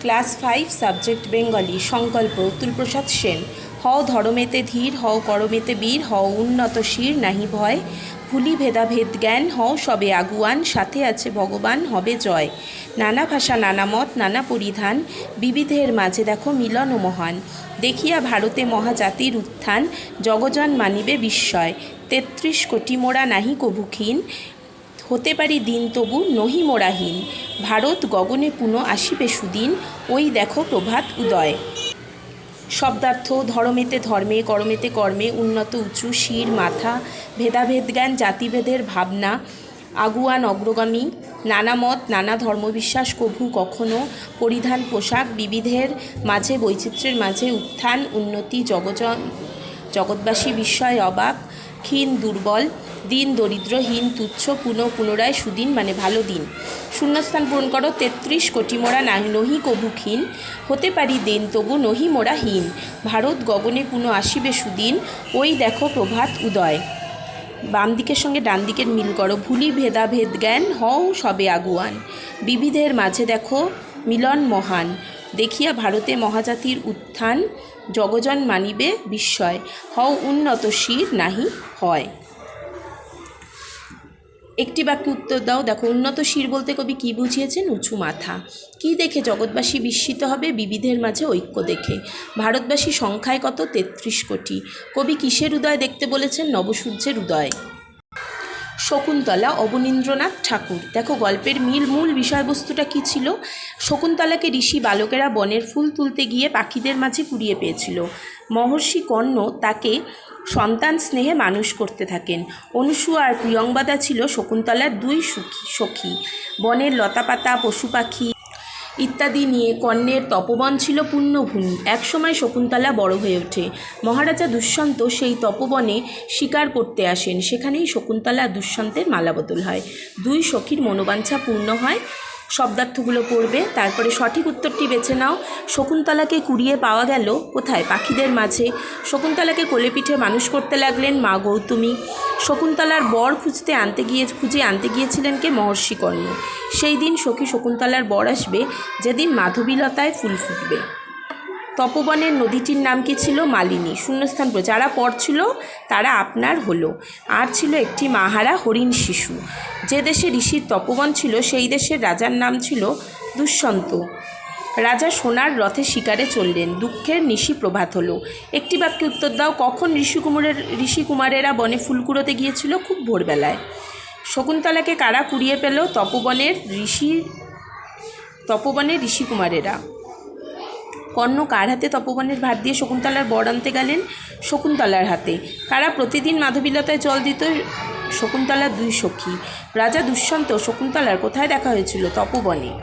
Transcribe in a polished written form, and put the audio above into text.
Class 5 subject Bengali. সংকল্প অতুলপ্রসাদ সেন। হও ধরমেতে ধীর, হও করমেতে বীর, হও উন্নত শির নাহি ভয়, ভুলি ভেদাভেদ জ্ঞান, হও সবে আগুয়ান, সাথে আছে ভগবান হবে জয়। নানা ভাষা নানা মত নানা পরিধান, বিবিধের মাঝে দেখো মিলন ও মহান। দেখিয়া ভারতে মহাজাতির উত্থান, জগজন মানিবে বিস্ময়। ৩৩ কোটি মোরা নাহি কভুক্ষীণ, হতে পারি দিন তবু নহি মোরাহীন। ভারত গগনে পুনঃ আসিবে সুদিন, ওই দেখো প্রভাত উদয়। শব্দার্থ: ধরমেতে ধর্মে, করমেতে কর্মে, উন্নত উঁচু, শির মাথা, ভেদাভেদ জ্ঞান জাতিভেদের ভাবনা, আগুয়ান অগ্রগামী, নানা মত নানা ধর্মবিশ্বাস, কভু কখনো, পরিধান পোশাক, বিবিধের মাঝে বৈচিত্র্যের মাঝে, উত্থান উন্নতি, জগৎবাসী বিস্ময় অবাক, ক্ষীণ দুর্বল, দিন দরিদ্র, হীন তুচ্ছ, পুনরায় সুদিন মানে ভালো দিন। শূন্যস্থান পূরণ করো। ৩৩ কোটি মোরা নহি কভুক্ষীণ, হতে পারি দেন তবু নহি মোরা হীন। ভারত গগনে পুনঃ আসিবে সুদিন, ওই দেখো প্রভাত উদয়। বাম দিকের সঙ্গে ডান দিকের মিল করো। ভুলি ভেদাভেদ জ্ঞান, হও সবে আগুয়ান, বিবিধের মাঝে দেখো মিলন মহান। দেখিয়া ভারতে মহাজাতির উত্থান, জগজন মানিবে বিস্ময়, হও উন্নত শির নাহি হয়। একটি বাক্যে উত্তর দাও। দেখো, উন্নত শির বলতে কবি কী বুঝিয়েছেন? উঁচু মাথা। কি দেখে জগৎবাসী বিস্মিত হবে? বিবিধের মাঝে ঐক্য দেখে। ভারতবাসী সংখ্যায় কত? ৩৩ কোটি। কবি কিসের উদয় দেখতে বলেছেন? নবসূর্যের উদয়। শকুন্তলা, অবনীন্দ্রনাথ ঠাকুর। দেখো, গল্পের মূল বিষয়বস্তুটা কী ছিল? শকুন্তলাকে ঋষি বালকেরা বনের ফুল তুলতে গিয়ে পাখিদের মাঝে কুড়িয়ে পেয়েছিল। মহর্ষি কর্ণ তাকে সন্তান স্নেহে মানুষ করতে থাকেন। অনুসূয়া আর প্রিয়ংবদা ছিল শকুন্তলার দুই সখী। বনের লতাপাতা, পশু পাখি ইত্যাদি নিয়ে কর্ণের তপবন ছিল পুণ্যভূমি। একসময় শকুন্তলা বড় হয়ে ওঠে। মহারাজা দুষ্যন্ত সেই তপবনে শিকার করতে আসেন। সেখানেই শকুন্তলা দুষ্যন্তের মালাবদল হয়। দুই সখীর মনোবাঞ্ছা পূর্ণ হয়। শব্দার্থগুলো পড়বে, তারপরে সঠিক উত্তরটি বেছে নাও। শকুন্তলাকে কুড়িয়ে পাওয়া গেল কোথায়? পাখিদের মাঝে। শকুন্তলাকে কোলে পিঠে মানুষ করতে লাগলেন মা গৌতমী। শকুন্তলার বর খুঁজে আনতে গিয়েছিলেন কে? মহর্ষি কর্ণ। সেই দিন সখী শকুন্তলার বর আসবে, যেদিন মাধবীলতায় ফুল ফুটবে। তপবনের নদীটির নাম কি ছিল? মালিনী। শূন্যস্থান পর যারা পর ছিল তারা আপনার হলো। আর ছিল একটি মাহারা হরিণ শিশু। যে দেশে ঋষির তপবন ছিল সেই দেশের রাজার নাম ছিল দুষ্যন্ত। রাজা সোনার রথে শিকারে চললেন। দুঃখের নিশি প্রভাত হলো। একটি বাক্যে উত্তর দাও। কখন ঋষিকুমারেরা বনে ফুল কুড়োতে গিয়েছিল? খুব ভোরবেলায়। শকুন্তলাকে কারা কুড়িয়ে পেল? তপবনের ঋষিকুমারেরা। কর্ণ কার হাতে তপবনের ভার দিয়ে শকুন্তলার বর আনতে গেলেন? শকুন্তলার হাতে। কারা প্রতিদিন মাধবীলতায় জল দিত? শকুন্তলার দুই সখী। রাজা দুষ্যন্ত শকুন্তলার কোথায় দেখা হয়েছিল? তপবনে।